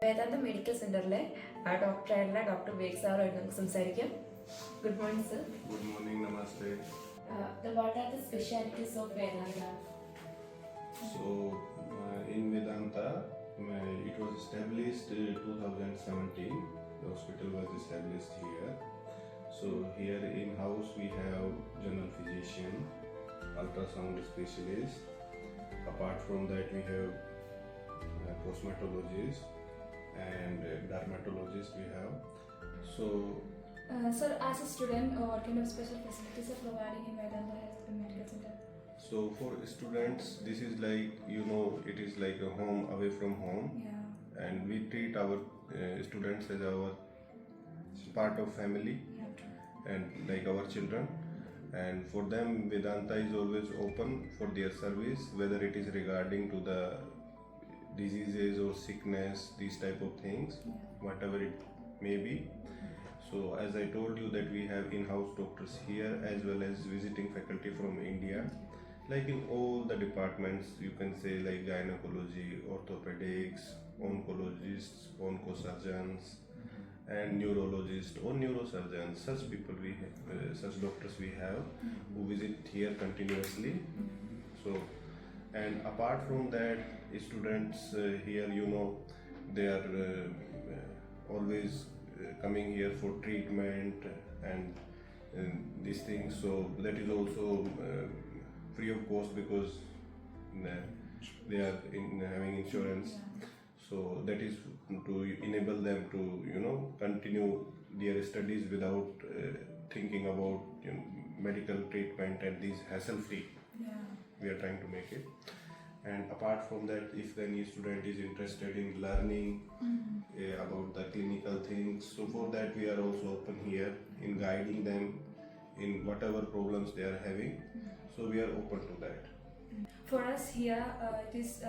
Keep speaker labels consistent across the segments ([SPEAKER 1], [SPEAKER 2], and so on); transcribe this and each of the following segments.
[SPEAKER 1] Vedanta Medical Center Dr. Dr. Vegsar Good morning, sir.
[SPEAKER 2] Good morning, namaste.
[SPEAKER 1] What are the specialties of Vedanta?
[SPEAKER 2] So, in Vedanta, it was established in 2017. The hospital was established here. So, here in-house we have general physician, ultrasound specialist. Apart from that, we have cosmetologist and dermatologist we have. So,
[SPEAKER 1] Sir, as a student, what kind of special facilities are providing in Vedanta Medical Center?
[SPEAKER 2] so for students, this is like, it is like a home away from home.
[SPEAKER 1] Yeah.
[SPEAKER 2] And we treat our students as our part of family and like our children, and for them Vedanta is always open for their service, whether it is regarding to the diseases or sickness, these type of things, whatever it may be. So as I told you that we have in-house doctors here as well as visiting faculty from India, like in all the departments, you can say like gynecology, orthopedics, oncologists, oncosurgeons, and neurologists or neurosurgeons. Such people we have, such doctors we have who visit here continuously. So, and apart from that, students here, they are always coming here for treatment and these things. So that is also free of cost because they are having insurance. So that is to enable them to continue their studies without thinking about medical treatment and these hassle-free. We are trying to make it. And apart from that, if any student is interested in learning about the clinical things, so for that we are also open here in guiding them in whatever problems they are having. So we are open to that.
[SPEAKER 1] For us here, it is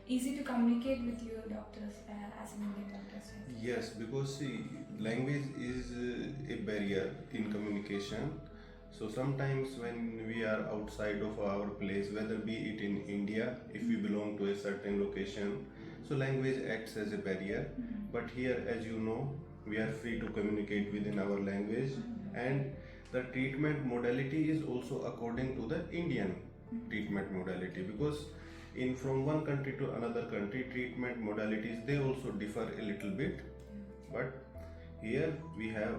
[SPEAKER 1] easy to communicate with you doctors as an Indian doctors.
[SPEAKER 2] Yes, because see, language is a barrier in communication. So sometimes when we are outside of our place, whether be it in India, if we belong to a certain location, so language acts as a barrier. But here, as you know, we are free to communicate within our language, and the treatment modality is also according to the Indian treatment modality, because from one country to another country, treatment modalities, they also differ a little bit. But here we have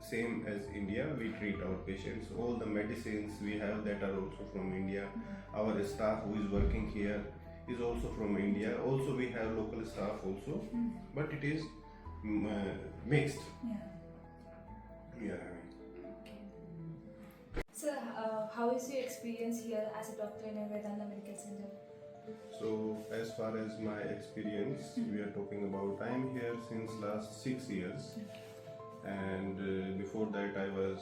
[SPEAKER 2] same as India, we treat our patients. All the medicines we have that are also from India. Our staff who is working here is also from India. Also we have local staff also, but it is mixed. Yeah.
[SPEAKER 1] So, how is your experience here as a doctor in a Vedanta Medical Center?
[SPEAKER 2] So, as far as my experience, we are talking about, I am here since last 6 years. And before that I was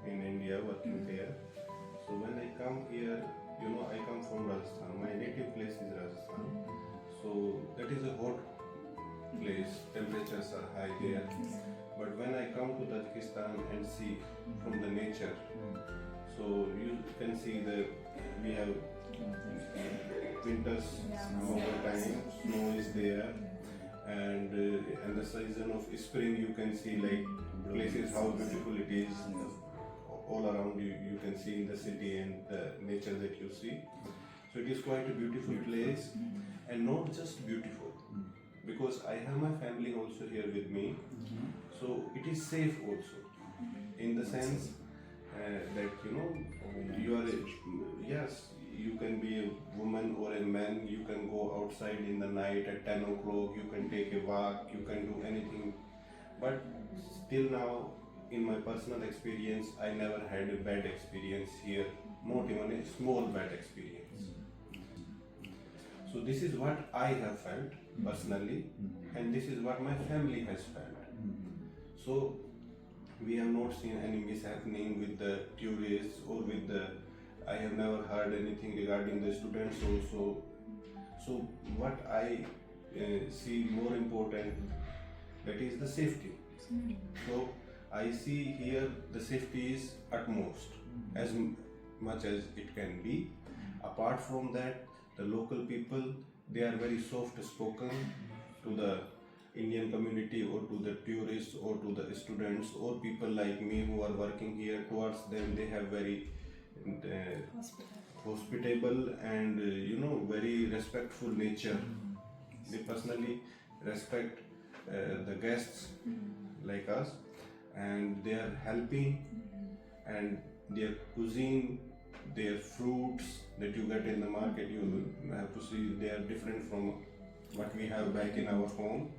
[SPEAKER 2] in India working there. So when I come here, I come from Rajasthan. My native place is Rajasthan. So that is a hot place, temperatures are high there. But when I come to Tajikistan and see from the nature, so you can see we have winters all the time, snow is there. And in the season of spring, you can see like places how beautiful it is all around you. You can see in the city and the nature that you see. So it is quite a beautiful place, and not just beautiful, because I have my family also here with me. So it is safe also, in the sense that you are yes. You can be a woman or a man, you can go outside in the night at 10 o'clock, you can take a walk, you can do anything. But till now, in my personal experience, I never had a bad experience here, not even a small bad experience. So this is what I have felt personally, and this is what my family has felt. So we have not seen any mishappening with the tourists or with the I have never heard anything regarding the students also. So what I see more important, that is the safety. So I see here the safety is utmost, as much as it can be. Apart from that, the local people, they are very soft spoken to the Indian community or to the tourists or to the students or people like me who are working here. Towards them, they have very hospitable and very respectful nature. They personally respect the guests like us, and they are helping, and their cuisine, their fruits that you get in the market, you have to see they are different from what we have back in our home,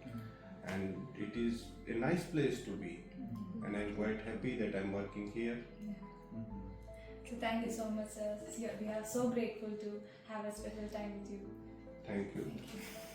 [SPEAKER 2] and it is a nice place to be, and I'm quite happy that I'm working here.
[SPEAKER 1] So thank you so much, sir. We are so grateful to have a special time with you.
[SPEAKER 2] Thank you.
[SPEAKER 1] Thank you.